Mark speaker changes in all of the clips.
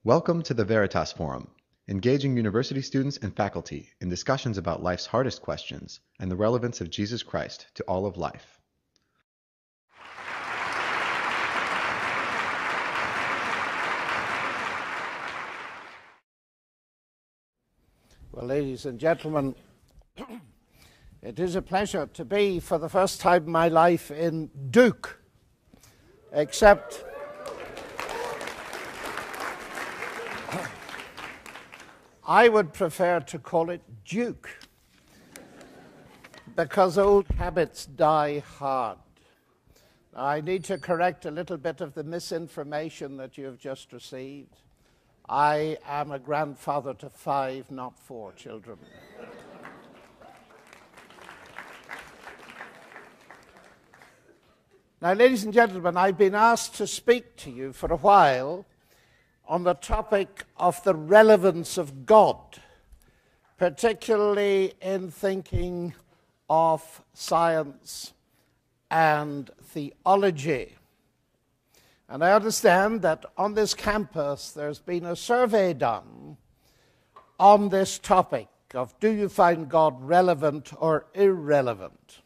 Speaker 1: Welcome to the Veritas Forum, engaging university students and faculty in discussions about life's hardest questions and the relevance of Jesus Christ to all of life.
Speaker 2: Well, ladies and gentlemen, it is a pleasure to be, for the first time in my life, in Duke, except I would prefer to call it Duke, because old habits die hard. I need to correct a little bit of the misinformation that you have just received. I am a grandfather to 5, not 4 children. Now, ladies and gentlemen, I've been asked to speak to you for a while on the topic of the relevance of God, particularly in thinking of science and theology. And I understand that on this campus there's been a survey done on this topic of, do you find God relevant or irrelevant?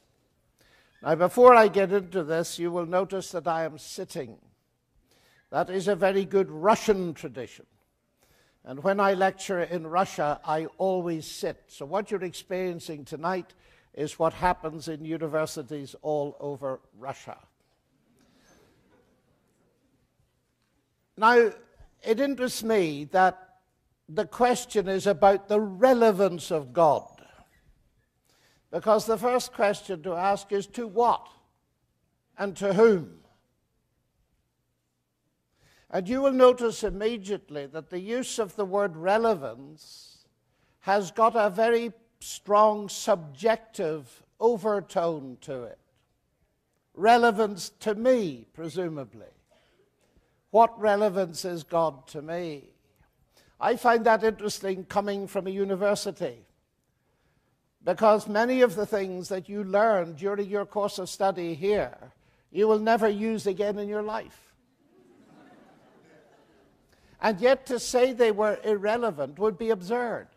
Speaker 2: Now, before I get into this, you will notice that I am sitting. That is a very good Russian tradition. And when I lecture in Russia, I always sit. So what you're experiencing tonight is what happens in universities all over Russia. Now, it interests me that the question is about the relevance of God. Because the first question to ask is, to what and to whom? And you will notice immediately that the use of the word relevance has got a very strong subjective overtone to it. Relevance to me, presumably. What relevance is God to me? I find that interesting coming from a university, because many of the things that you learn during your course of study here, you will never use again in your life. And yet to say they were irrelevant would be absurd.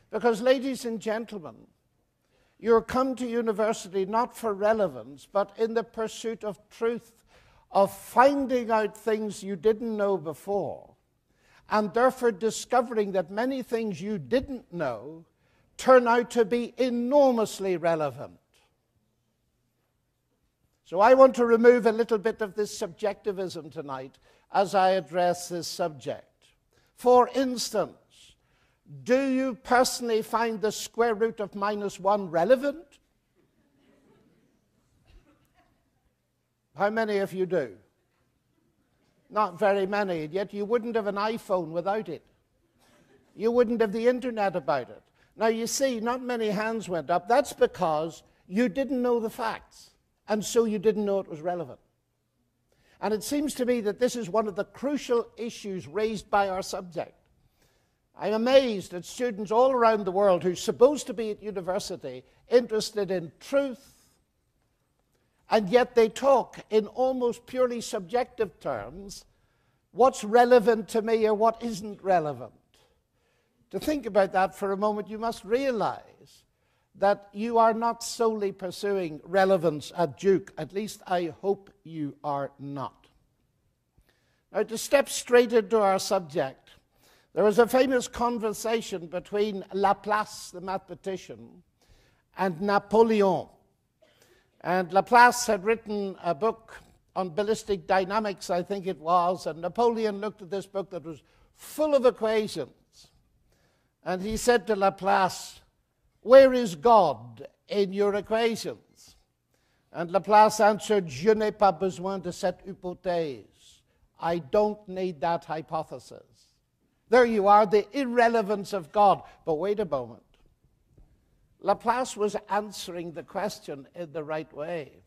Speaker 2: Because, ladies and gentlemen, you're come to university not for relevance, but in the pursuit of truth, of finding out things you didn't know before, and therefore discovering that many things you didn't know turn out to be enormously relevant. So I want to remove a little bit of this subjectivism tonight as I address this subject. For instance, do you personally find the square root of -1 relevant? How many of you do? Not very many, yet you wouldn't have an iPhone without it. You wouldn't have the internet about it. Now you see, not many hands went up. That's because you didn't know the facts, and so you didn't know it was relevant. And it seems to me that this is one of the crucial issues raised by our subject. I'm amazed at students all around the world who are supposed to be at university interested in truth, and yet they talk in almost purely subjective terms, what's relevant to me or what isn't relevant. To think about that for a moment, you must realize that you are not solely pursuing relevance at Duke. At least I hope you are not. Now, to step straight into our subject, there was a famous conversation between Laplace, the mathematician, and Napoleon. And Laplace had written a book on ballistic dynamics, I think it was, and Napoleon looked at this book that was full of equations. And he said to Laplace, "Where is God in your equations?" And Laplace answered, "Je n'ai pas besoin de cette hypothèse." I don't need that hypothesis. There you are, the irrelevance of God. But wait a moment. Laplace was answering the question in the right way.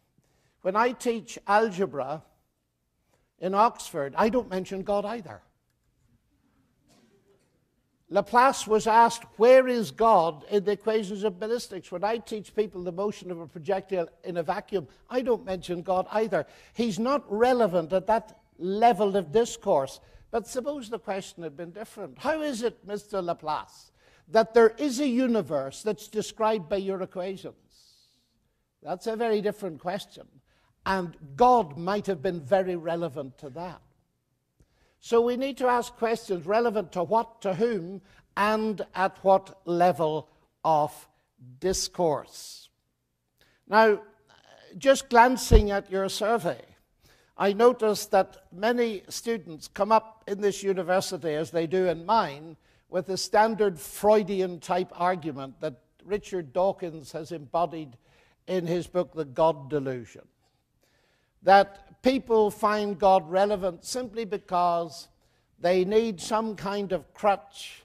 Speaker 2: When I teach algebra in Oxford, I don't mention God either. Laplace was asked, where is God in the equations of ballistics? When I teach people the motion of a projectile in a vacuum, I don't mention God either. He's not relevant at that level of discourse But suppose the question had been different. How is it, Mr. Laplace, that there is a universe that's described by your equations? That's a very different question. And God might have been very relevant to that. So we need to ask questions relevant to what, to whom, and at what level of discourse. Now, just glancing at your survey, I noticed that many students come up in this university, as they do in mine, with the standard Freudian-type argument that Richard Dawkins has embodied in his book, The God Delusion. That people find God relevant simply because they need some kind of crutch,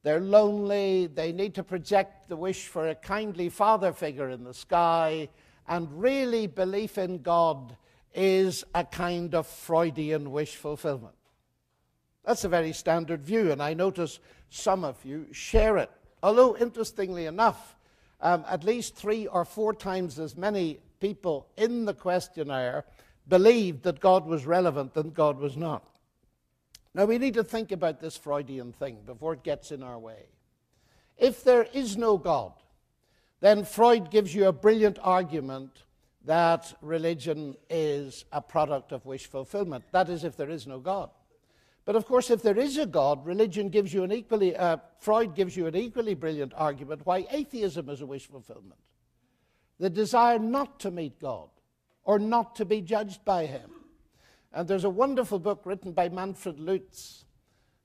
Speaker 2: they're lonely, they need to project the wish for a kindly father figure in the sky, and really belief in God is a kind of Freudian wish fulfillment. That's a very standard view, and I notice some of you share it. Although, interestingly enough, at least 3 or 4 times as many people in the questionnaire believed that God was relevant than God was not. Now, we need to think about this Freudian thing before it gets in our way. If there is no God, then Freud gives you a brilliant argument that religion is a product of wish fulfillment. That is, if there is no God. But of course, if there is a God, religion gives you Freud gives you an equally brilliant argument why atheism is a wish fulfillment. The desire not to meet God or not to be judged by him. And there's a wonderful book written by Manfred Lutz,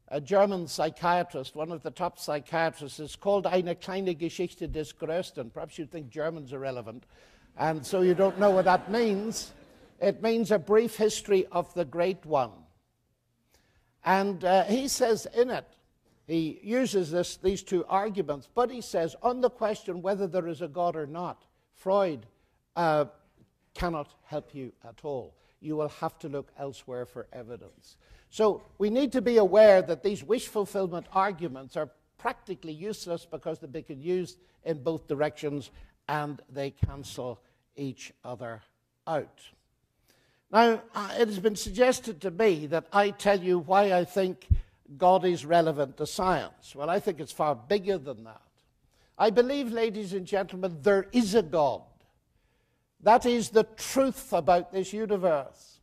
Speaker 2: a German psychiatrist, one of the top psychiatrists. It's called Eine kleine Geschichte des Größten. Perhaps you'd think Germans are relevant, and so you don't know what that means. It means a brief history of the great one. And he says in it, he uses these 2 arguments, but he says, on the question whether there is a God or not, Freud cannot help you at all. You will have to look elsewhere for evidence. So we need to be aware that these wish fulfillment arguments are practically useless because they can be used in both directions and they cancel each other out. Now, it has been suggested to me that I tell you why I think God is relevant to science. Well, I think it's far bigger than that. I believe, ladies and gentlemen, there is a God. That is the truth about this universe.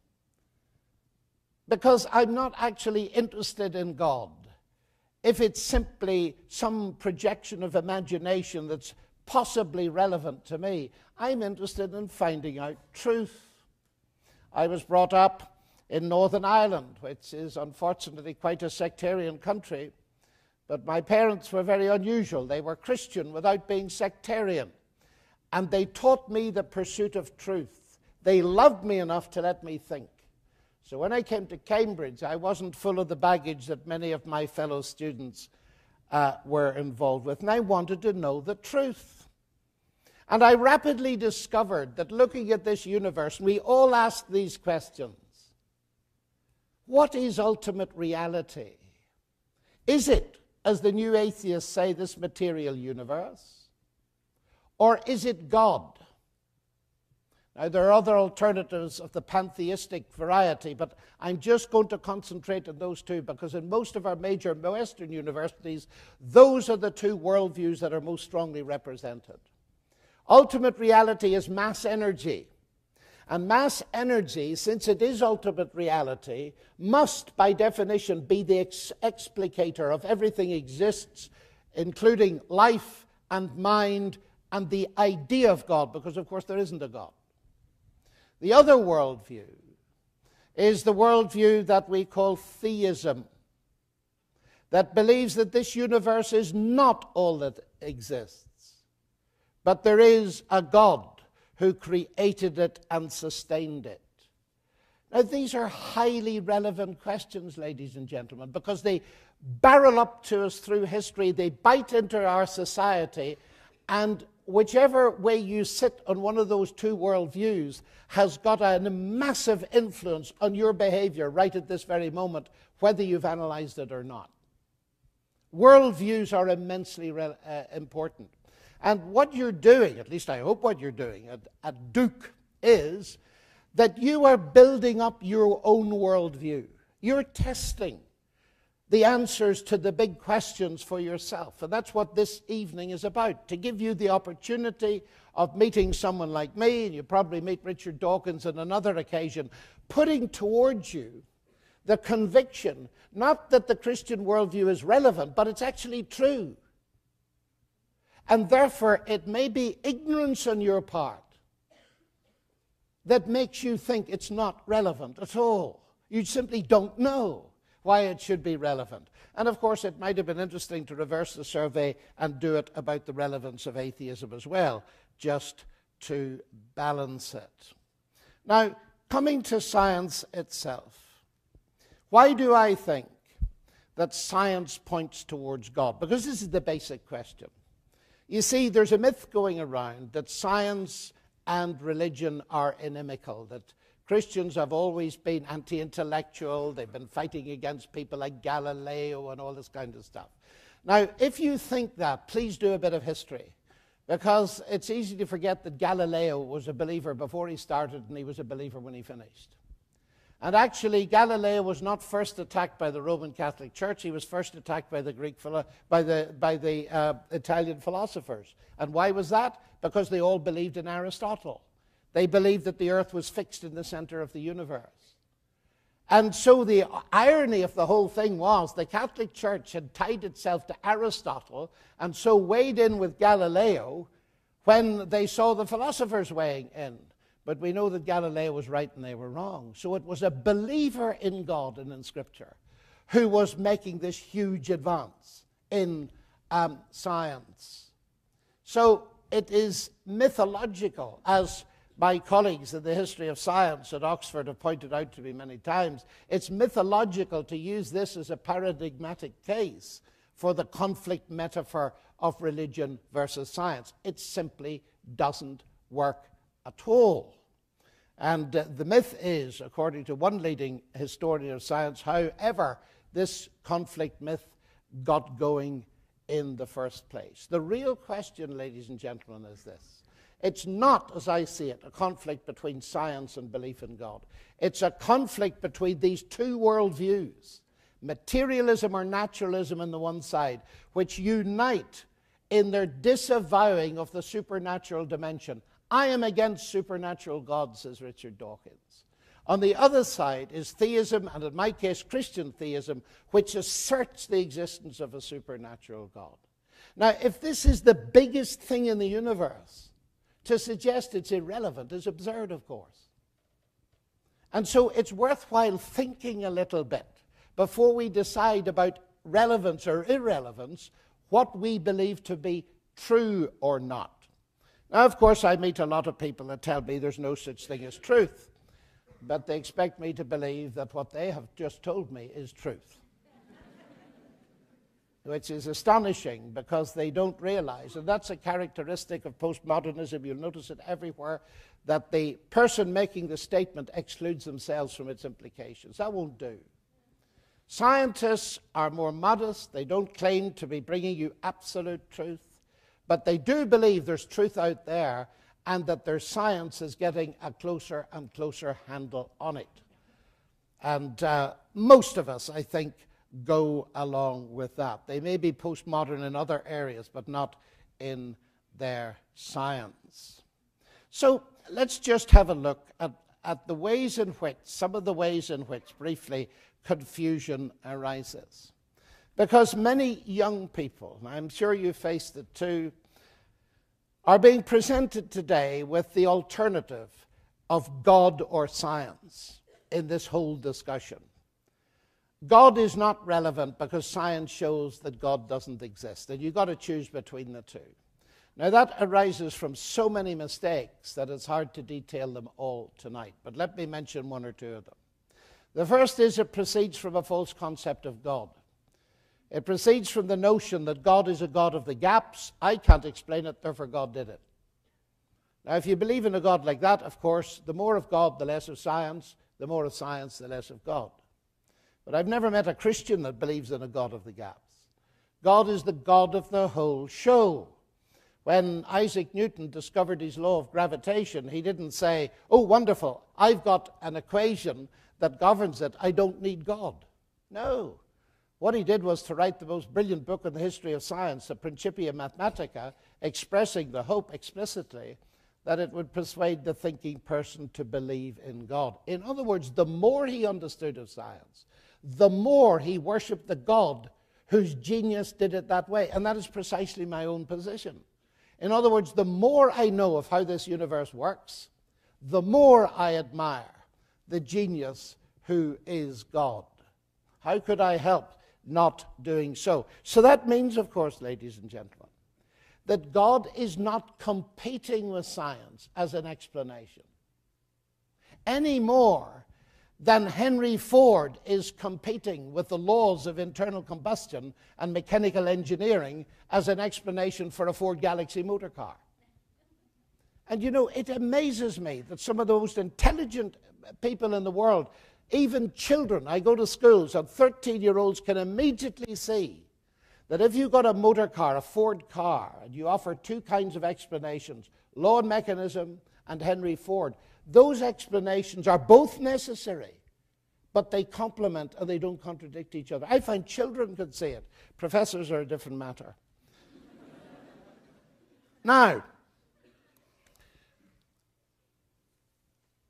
Speaker 2: Because I'm not actually interested in God if it's simply some projection of imagination that's possibly relevant to me. I'm interested in finding out truth. I was brought up in Northern Ireland, which is unfortunately quite a sectarian country, but my parents were very unusual. They were Christian without being sectarian, and they taught me the pursuit of truth. They loved me enough to let me think. So when I came to Cambridge, I wasn't full of the baggage that many of my fellow students were involved with, and I wanted to know the truth. And I rapidly discovered that looking at this universe, we all ask these questions. What is ultimate reality? Is it, as the new atheists say, this material universe? Or is it God? Now, there are other alternatives of the pantheistic variety, but I'm just going to concentrate on those 2 because in most of our major Western universities, those are the 2 worldviews that are most strongly represented. Ultimate reality is mass energy. And mass energy, since it is ultimate reality, must, by definition, be the explicator of everything exists, including life and mind and the idea of God, because, of course, there isn't a God. The other worldview is the worldview that we call theism, that believes that this universe is not all that exists, but there is a God who created it and sustained it. Now, these are highly relevant questions, ladies and gentlemen, because they barrel up to us through history, they bite into our society, and whichever way you sit on one of those 2 worldviews has got a massive influence on your behavior right at this very moment, whether you've analyzed it or not. Worldviews are immensely important. And what you're doing, at least I hope what you're doing at Duke, is that you are building up your own worldview. You're testing the answers to the big questions for yourself. And that's what this evening is about, to give you the opportunity of meeting someone like me, and you probably meet Richard Dawkins on another occasion, putting towards you the conviction, not that the Christian worldview is relevant, but it's actually true. And therefore, it may be ignorance on your part that makes you think it's not relevant at all. You simply don't know why it should be relevant. And of course, it might have been interesting to reverse the survey and do it about the relevance of atheism as well, just to balance it. Now, coming to science itself, why do I think that science points towards God? Because this is the basic question. You see, there's a myth going around that science and religion are inimical, that Christians have always been anti-intellectual, they've been fighting against people like Galileo and all this kind of stuff. Now, if you think that, please do a bit of history, because it's easy to forget that Galileo was a believer before he started and he was a believer when he finished. And actually, Galileo was not first attacked by the Roman Catholic Church. He was first attacked by the Italian philosophers. And why was that? Because they all believed in Aristotle. They believed that the earth was fixed in the center of the universe. And so the irony of the whole thing was the Catholic Church had tied itself to Aristotle and so weighed in with Galileo when they saw the philosophers weighing in. But we know that Galileo was right and they were wrong. So it was a believer in God and in Scripture who was making this huge advance in science. So it is mythological, as my colleagues in the history of science at Oxford have pointed out to me many times. It's mythological to use this as a paradigmatic case for the conflict metaphor of religion versus science. It simply doesn't work at all. And the myth is, according to one leading historian of science, however this conflict myth got going in the first place. The real question, ladies and gentlemen, is this. It's not, as I see it, a conflict between science and belief in God. It's a conflict between these two worldviews, materialism or naturalism on the one side, which unite in their disavowing of the supernatural dimension. I am against supernatural gods, says Richard Dawkins. On the other side is theism, and in my case, Christian theism, which asserts the existence of a supernatural God. Now, if this is the biggest thing in the universe, to suggest it's irrelevant is absurd, of course. And so it's worthwhile thinking a little bit before we decide about relevance or irrelevance, what we believe to be true or not. Now, of course, I meet a lot of people that tell me there's no such thing as truth, but they expect me to believe that what they have just told me is truth. Which is astonishing because they don't realize, and that's a characteristic of postmodernism, you'll notice it everywhere, that the person making the statement excludes themselves from its implications. That won't do. Scientists are more modest. They don't claim to be bringing you absolute truth, but they do believe there's truth out there and that their science is getting a closer and closer handle on it. And most of us, I think, go along with that. They may be postmodern in other areas, but not in their science. So let's just have a look at the ways in which, some of the ways in which, briefly, confusion arises. Because many young people, and I'm sure you faced it too, are being presented today with the alternative of God or science in this whole discussion. God is not relevant because science shows that God doesn't exist, and you've got to choose between the two. Now, that arises from so many mistakes that it's hard to detail them all tonight, but let me mention one or two of them. The first is it proceeds from a false concept of God. It proceeds from the notion that God is a God of the gaps. I can't explain it, therefore God did it. Now, if you believe in a God like that, of course, the more of God, the less of science. The more of science, the less of God. But I've never met a Christian that believes in a God of the gaps. God is the God of the whole show. When Isaac Newton discovered his law of gravitation, he didn't say, oh, wonderful, I've got an equation that governs it. I don't need God. No. What he did was to write the most brilliant book in the history of science, the Principia Mathematica, expressing the hope explicitly that it would persuade the thinking person to believe in God. In other words, the more he understood of science, the more he worshipped the God whose genius did it that way. And that is precisely my own position. In other words, the more I know of how this universe works, the more I admire the genius who is God. How could I help not doing so? So that means, of course, ladies and gentlemen, that God is not competing with science as an explanation any more than Henry Ford is competing with the laws of internal combustion and mechanical engineering as an explanation for a Ford Galaxy motor car. And you know, it amazes me that some of the most intelligent people in the world, even children, I go to schools and 13-year-olds can immediately see that if you've got a motor car, a Ford car, and you offer two kinds of explanations, law and mechanism and Henry Ford, those explanations are both necessary, but they complement and they don't contradict each other. I find children can see it. Professors are a different matter. Now,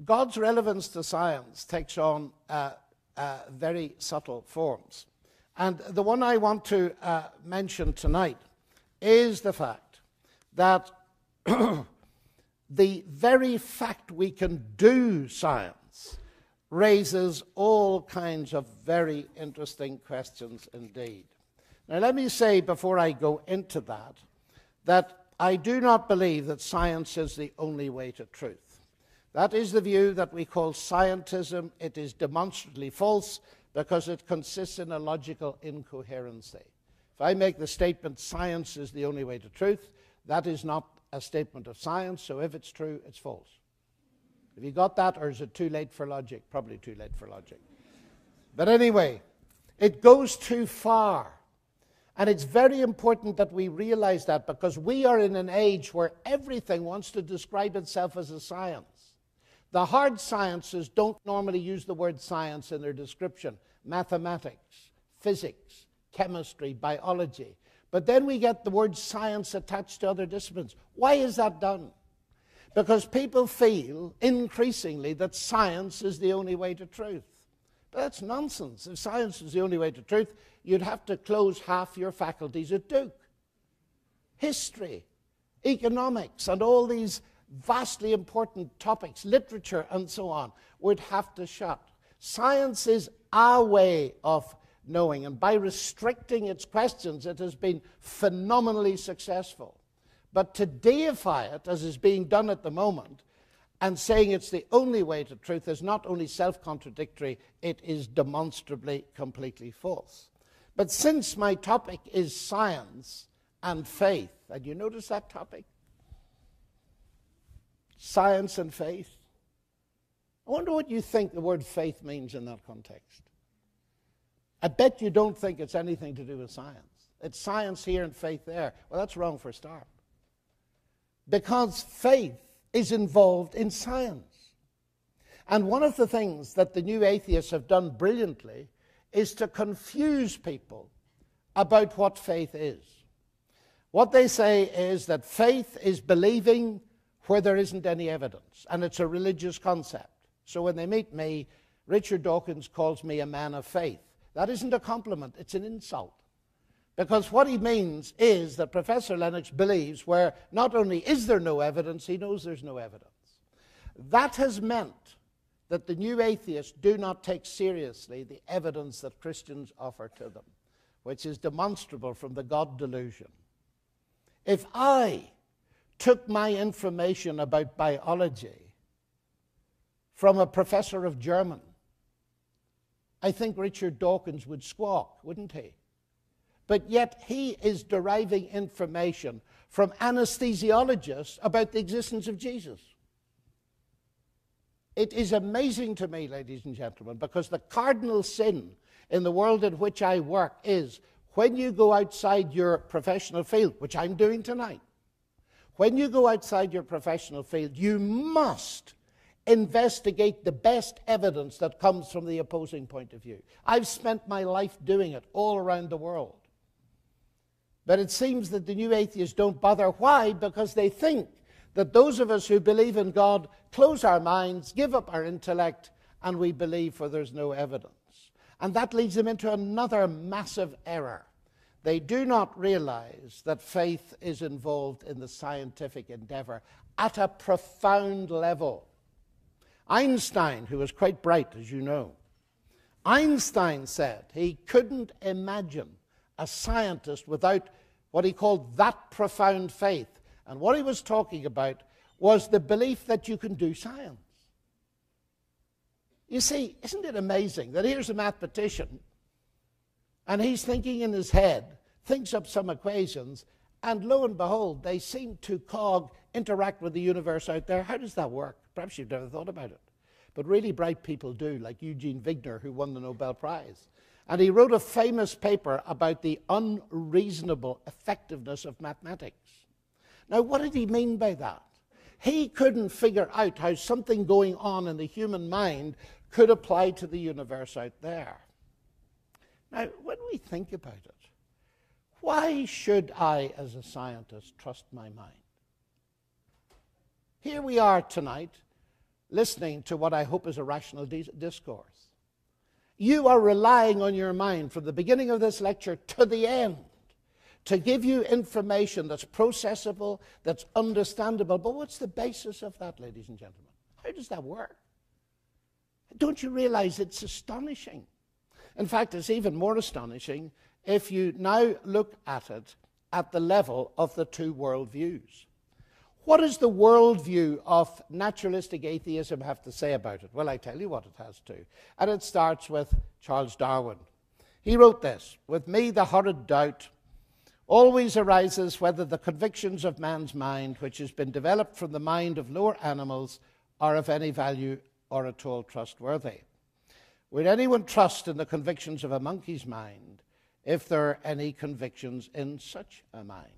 Speaker 2: God's relevance to science takes on very subtle forms. And the one I want to mention tonight is the fact that the very fact we can do science raises all kinds of very interesting questions indeed. Now let me say before I go into that I do not believe that science is the only way to truth. That is the view that we call scientism. It is demonstrably false because it consists in a logical incoherency. If I make the statement, science is the only way to truth, that is not a statement of science, so if it's true, it's false. Have you got that, or is it too late for logic? Probably too late for logic. But anyway, it goes too far. And it's very important that we realize that, because we are in an age where everything wants to describe itself as a science. The hard sciences don't normally use the word science in their description. Mathematics, physics, chemistry, biology. But then we get the word science attached to other disciplines. Why is that done? Because people feel increasingly that science is the only way to truth. But that's nonsense. If science is the only way to truth, you'd have to close half your faculties at Duke. History, economics, and all these vastly important topics, literature and so on, would have to shut. Science is our way of knowing, and by restricting its questions, it has been phenomenally successful. But to deify it, as is being done at the moment, and saying it's the only way to truth is not only self-contradictory, it is demonstrably completely false. But since my topic is science and faith, and you notice that topic? Science and faith. I wonder what you think the word faith means in that context. I bet you don't think it's anything to do with science. It's science here and faith there. Well, that's wrong for a start. Because faith is involved in science. And one of the things that the new atheists have done brilliantly is to confuse people about what faith is. What they say is that faith is believing where there isn't any evidence, and it's a religious concept. So when they meet me, Richard Dawkins calls me a man of faith. That isn't a compliment, it's an insult. Because what he means is that Professor Lennox believes where not only is there no evidence, he knows there's no evidence. That has meant that the new atheists do not take seriously the evidence that Christians offer to them, which is demonstrable from the God delusion. If I took my information about biology from a professor of German, I think Richard Dawkins would squawk, wouldn't he? But yet he is deriving information from anesthesiologists about the existence of Jesus. It is amazing to me, ladies and gentlemen, because the cardinal sin in the world in which I work is when you go outside your professional field, which I'm doing tonight, when you go outside your professional field, you must investigate the best evidence that comes from the opposing point of view. I've spent my life doing it all around the world. But it seems that the new atheists don't bother. Why? Because they think that those of us who believe in God close our minds, give up our intellect, and we believe for there's no evidence. And that leads them into another massive error. They do not realize that faith is involved in the scientific endeavor at a profound level. Einstein, who was quite bright, as you know, Einstein said he couldn't imagine a scientist without what he called that profound faith. And what he was talking about was the belief that you can do science. You see, isn't it amazing that here's a mathematician, and he's thinking in his head, thinks up some equations, and lo and behold, they seem to interact with the universe out there. How does that work? Perhaps you've never thought about it. But really bright people do, like Eugene Wigner, who won the Nobel Prize. And he wrote a famous paper about the unreasonable effectiveness of mathematics. Now, what did he mean by that? He couldn't figure out how something going on in the human mind could apply to the universe out there. Now, when we think about it, why should I, as a scientist, trust my mind? Here we are tonight, listening to what I hope is a rational discourse. You are relying on your mind from the beginning of this lecture to the end to give you information that's processable, that's understandable. But what's the basis of that, ladies and gentlemen? How does that work? Don't you realize it's astonishing? In fact, it's even more astonishing if you now look at it at the level of the two worldviews. What does the worldview of naturalistic atheism have to say about it? Well, I tell you what it has to. And it starts with Charles Darwin. He wrote this: "With me the horrid doubt always arises whether the convictions of man's mind, which has been developed from the mind of lower animals, are of any value or at all trustworthy. Would anyone trust in the convictions of a monkey's mind if there are any convictions in such a mind?"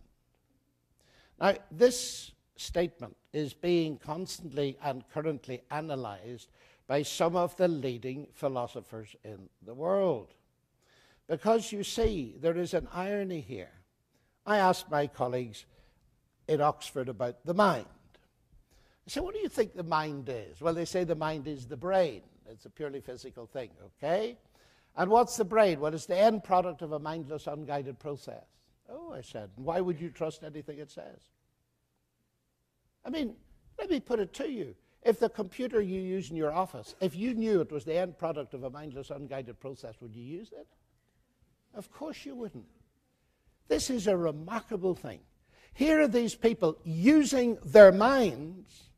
Speaker 2: Now, this statement is being constantly and currently analyzed by some of the leading philosophers in the world. Because you see, there is an irony here. I asked my colleagues in Oxford about the mind. I said, what do you think the mind is? Well, they say the mind is the brain. It's a purely physical thing, okay? And what's the brain? Well, it's the end product of a mindless, unguided process. Oh, I said, why would you trust anything it says? I mean, let me put it to you. If the computer you use in your office, if you knew it was the end product of a mindless, unguided process, would you use it? Of course you wouldn't. This is a remarkable thing. Here are these people using their minds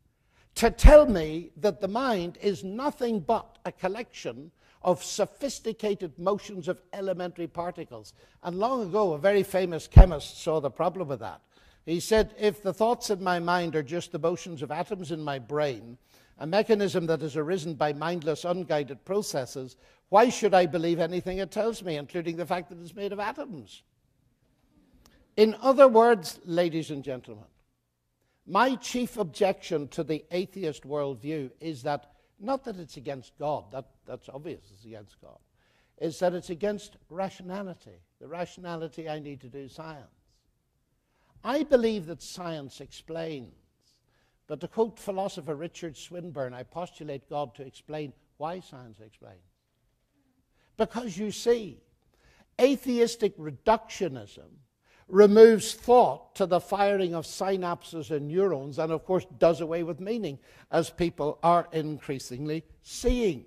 Speaker 2: to tell me that the mind is nothing but a collection of sophisticated motions of elementary particles. And long ago, a very famous chemist saw the problem with that. He said, if the thoughts in my mind are just the motions of atoms in my brain, a mechanism that has arisen by mindless, unguided processes, why should I believe anything it tells me, including the fact that it's made of atoms? In other words, ladies and gentlemen, my chief objection to the atheist worldview is that, not that it's against God, that's obvious it's against God, is that it's against rationality, the rationality I need to do science. I believe that science explains, but to quote philosopher Richard Swinburne, I postulate God to explain why science explains. Because you see, atheistic reductionism removes thought to the firing of synapses and neurons and, of course, does away with meaning, as people are increasingly seeing.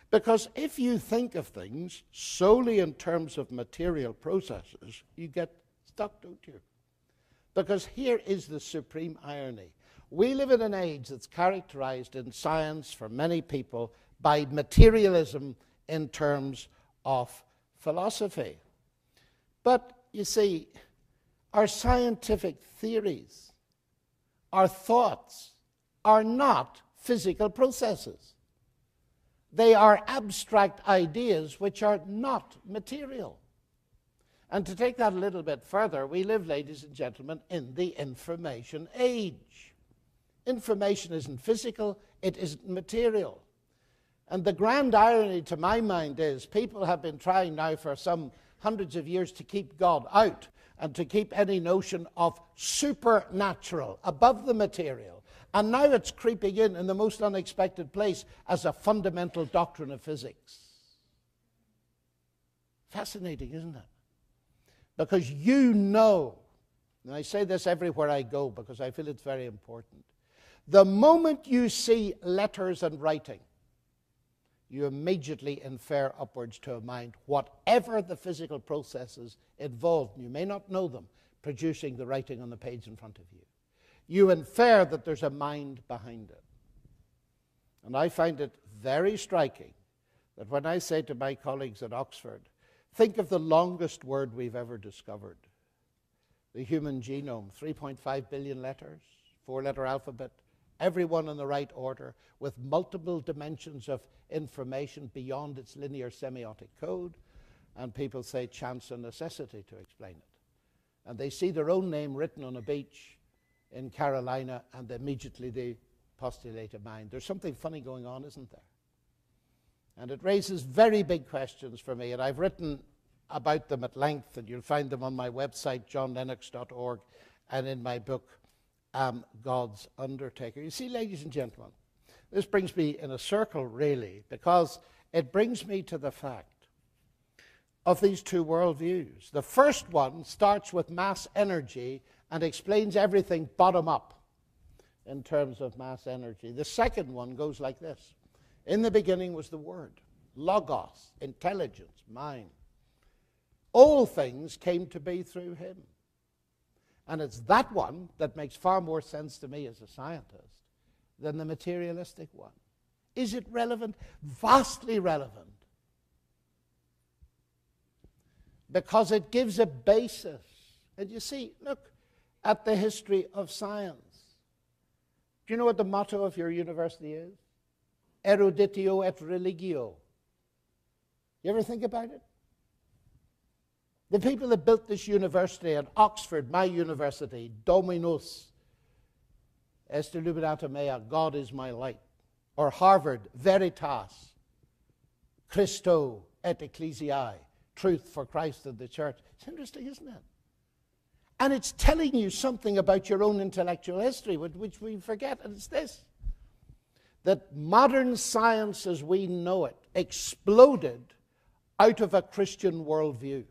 Speaker 2: Because if you think of things solely in terms of material processes, you get stuck, don't you? Because here is the supreme irony. We live in an age that's characterized in science for many people by materialism in terms of philosophy. But you see, our scientific theories, our thoughts, are not physical processes. They are abstract ideas which are not material. And to take that a little bit further, we live, ladies and gentlemen, in the information age. Information isn't physical, It isn't material. And the grand irony to my mind is people have been trying now for some hundreds of years to keep God out and to keep any notion of supernatural above the material. And now it's creeping in the most unexpected place as a fundamental doctrine of physics. Fascinating, isn't it? Because you know, and I say this everywhere I go because I feel it's very important, the moment you see letters and writing, you immediately infer upwards to a mind, whatever the physical processes involved, and you may not know them, producing the writing on the page in front of you. You infer that there's a mind behind it. And I find it very striking that when I say to my colleagues at Oxford, think of the longest word we've ever discovered, the human genome, 3.5 billion letters, 4-letter alphabet, every one in the right order, with multiple dimensions of information beyond its linear semiotic code, and people say chance and necessity to explain it. And they see their own name written on a beach in Carolina, and immediately they postulate a mind. There's something funny going on, isn't there? And it raises very big questions for me, and I've written about them at length, and you'll find them on my website, johnlennox.org, and in my book, God's Undertaker. You see, ladies and gentlemen, this brings me in a circle, really, because it brings me to the fact of these two worldviews. The first one starts with mass energy and explains everything bottom up in terms of mass energy. The second one goes like this. In the beginning was the Word, logos, intelligence, mind. All things came to be through him. And it's that one that makes far more sense to me as a scientist than the materialistic one. Is it relevant? Vastly relevant. Because it gives a basis. And you see, look at the history of science. Do you know what the motto of your university is? Eruditio et religio. You ever think about it? The people that built this university at Oxford, my university, Dominus est illuminata mea, God is my light. Or Harvard, Veritas, Christo et ecclesiae, truth for Christ and the church. It's interesting, isn't it? And it's telling you something about your own intellectual history, which we forget, and it's this. That modern science as we know it exploded out of a Christian worldview.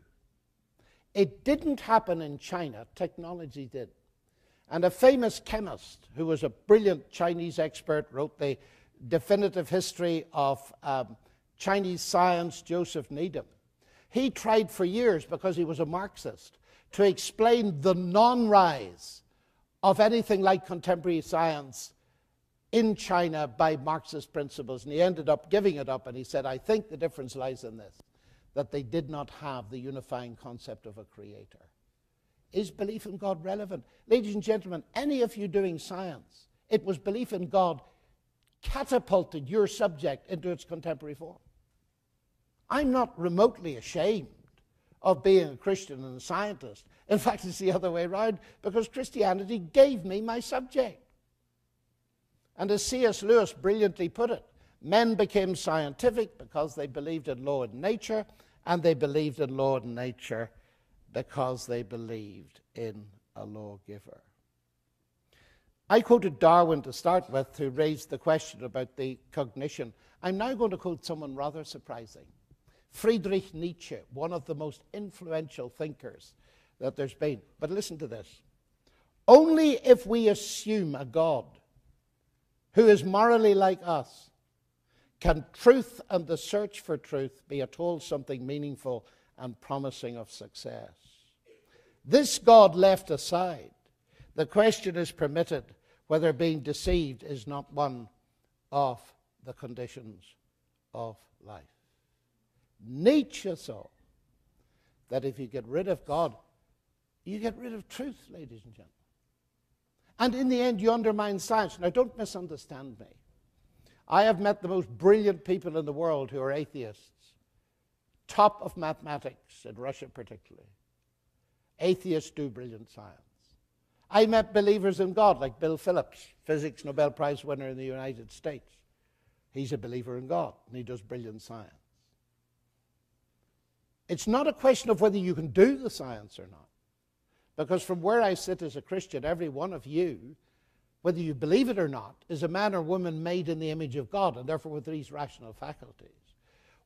Speaker 2: It didn't happen in China. Technology did. And a famous chemist who was a brilliant Chinese expert wrote the definitive history of Chinese science, Joseph Needham. He tried for years, because he was a Marxist, to explain the non-rise of anything like contemporary science in China by Marxist principles. And he ended up giving it up, and he said, I think the difference lies in this, that they did not have the unifying concept of a creator. Is belief in God relevant? Ladies and gentlemen, any of you doing science, it was belief in God catapulted your subject into its contemporary form. I'm not remotely ashamed of being a Christian and a scientist. In fact, it's the other way around, because Christianity gave me my subject. And as C.S. Lewis brilliantly put it, men became scientific because they believed in law and nature, and they believed in law and nature because they believed in a lawgiver. I quoted Darwin to start with to raise the question about the cognition. I'm now going to quote someone rather surprising. Friedrich Nietzsche, one of the most influential thinkers that there's been. But listen to this. Only if we assume a God who is morally like us can truth and the search for truth be at all something meaningful and promising of success. This God left aside, the question is permitted whether being deceived is not one of the conditions of life. Nietzsche saw that if you get rid of God, you get rid of truth, ladies and gentlemen. And in the end, you undermine science. Now, don't misunderstand me. I have met the most brilliant people in the world who are atheists, top of mathematics, in Russia particularly. Atheists do brilliant science. I met believers in God, like Bill Phillips, physics Nobel Prize winner in the United States. He's a believer in God, and he does brilliant science. It's not a question of whether you can do the science or not. Because from where I sit as a Christian, every one of you, whether you believe it or not, is a man or woman made in the image of God, and therefore with these rational faculties.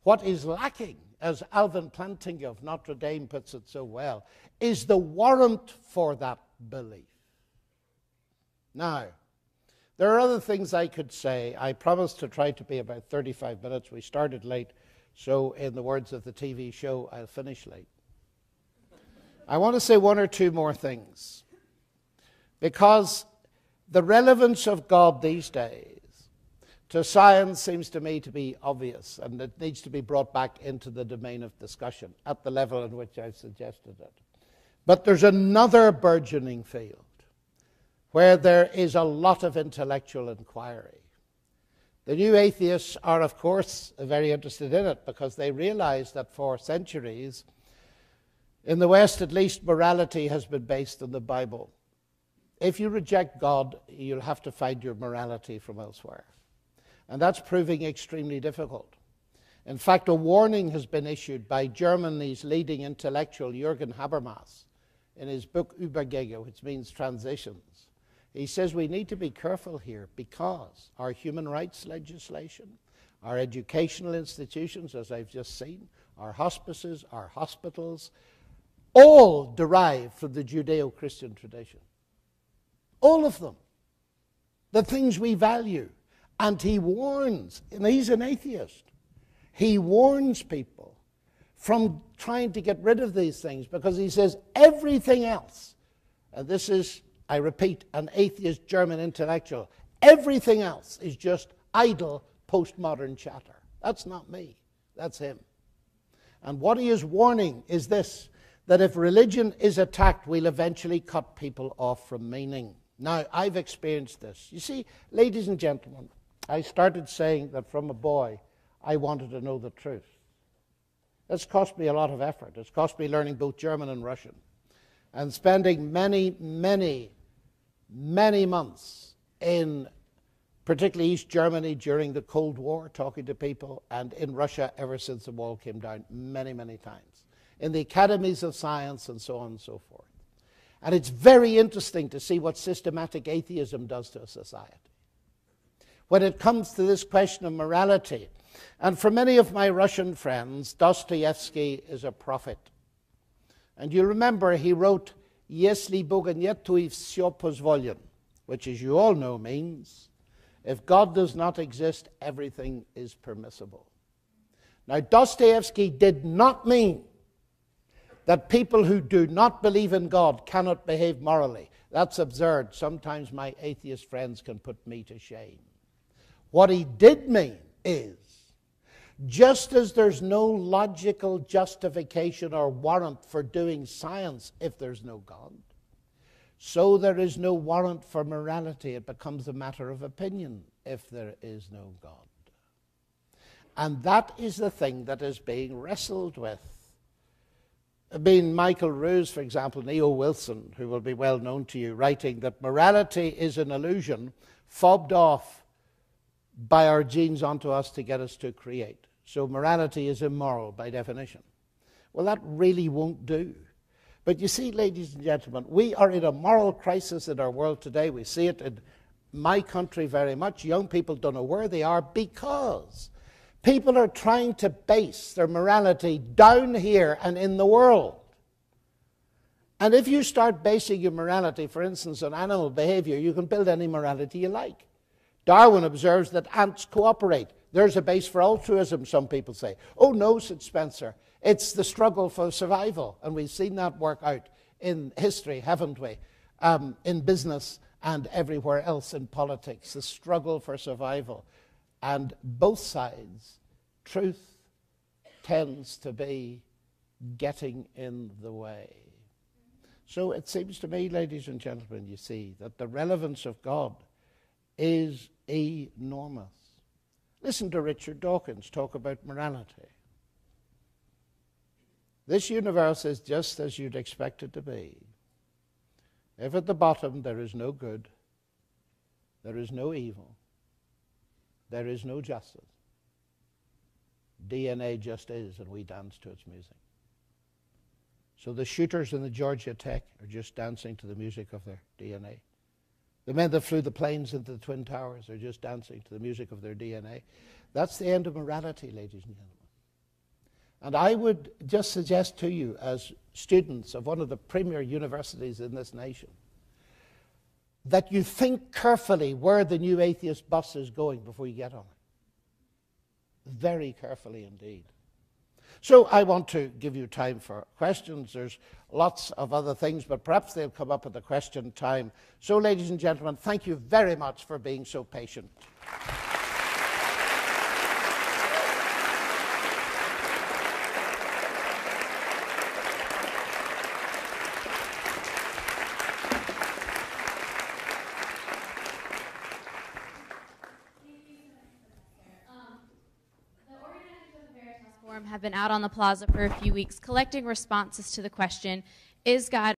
Speaker 2: What is lacking, as Alvin Plantinga of Notre Dame puts it so well, is the warrant for that belief. Now, there are other things I could say. I promised to try to be about 35 minutes. We started late, so in the words of the TV show, I'll finish late. I want to say one or two more things, because the relevance of God these days to science seems to me to be obvious, and it needs to be brought back into the domain of discussion at the level in which I've suggested it. But there's another burgeoning field where there is a lot of intellectual inquiry. The new atheists are, of course, very interested in it because they realize that for centuries, in the West at least, morality has been based on the Bible. If you reject God, you'll have to find your morality from elsewhere. And that's proving extremely difficult. In fact, a warning has been issued by Germany's leading intellectual, Jürgen Habermas, in his book Übergänge, which means transitions. He says we need to be careful here because our human rights legislation, our educational institutions, as I've just seen, our hospices, our hospitals, all derive from the Judeo-Christian tradition. All of them. The things we value. And he warns, and he's an atheist, he warns people from trying to get rid of these things because he says everything else, and this is, I repeat, an atheist German intellectual, everything else is just idle postmodern chatter. That's not me, that's him. And what he is warning is this, that if religion is attacked, we'll eventually cut people off from meaning. Now, I've experienced this. You see, ladies and gentlemen, I started saying that from a boy, I wanted to know the truth. It's cost me a lot of effort. It's cost me learning both German and Russian and spending many, many, many months in particularly East Germany during the Cold War, talking to people, and in Russia ever since the wall came down many, many times, in the academies of science and so on and so forth. And it's very interesting to see what systematic atheism does to a society. When it comes to this question of morality, and for many of my Russian friends, Dostoevsky is a prophet. And you remember he wrote, Если Бога нет, то и всё позволено, which, as you all know, means, if God does not exist, everything is permissible. Now, Dostoevsky did not mean that people who do not believe in God cannot behave morally. That's absurd. Sometimes my atheist friends can put me to shame. What he did mean is, just as there's no logical justification or warrant for doing science if there's no God, so there is no warrant for morality. It becomes a matter of opinion if there is no God. And that is the thing that is being wrestled with. Michael Ruse, for example, Neo Wilson, who will be well known to you, writing that morality is an illusion fobbed off by our genes onto us to get us to create. So morality is immoral by definition. Well, that really won't do. But you see, ladies and gentlemen, we are in a moral crisis in our world today. We see it in my country very much. Young people don't know where they are because people are trying to base their morality down here and in the world. And if you start basing your morality, for instance, on animal behavior, you can build any morality you like. Darwin observes that ants cooperate. There's a base for altruism, some people say. Oh no, said Spencer, it's the struggle for survival. And we've seen that work out in history, haven't we? In business and everywhere else in politics, the struggle for survival. And both sides, truth tends to be getting in the way. So it seems to me, ladies and gentlemen, you see, that the relevance of God is enormous. Listen to Richard Dawkins talk about morality. This universe is just as you'd expect it to be. If at the bottom there is no good, there is no evil, there is no justice, DNA just is, and we dance to its music. So the shooters in the Georgia Tech are just dancing to the music of their DNA. The men that flew the planes into the Twin Towers are just dancing to the music of their DNA. That's the end of morality, ladies and gentlemen. And I would just suggest to you, as students of one of the premier universities in this nation, that you think carefully where the new atheist bus is going before you get on it. Very carefully indeed. So I want to give you time for questions. There's lots of other things, but perhaps they'll come up at the question time. So, ladies and gentlemen, thank you very much for being so patient.
Speaker 3: Have been out on the plaza for a few weeks collecting responses to the question, is God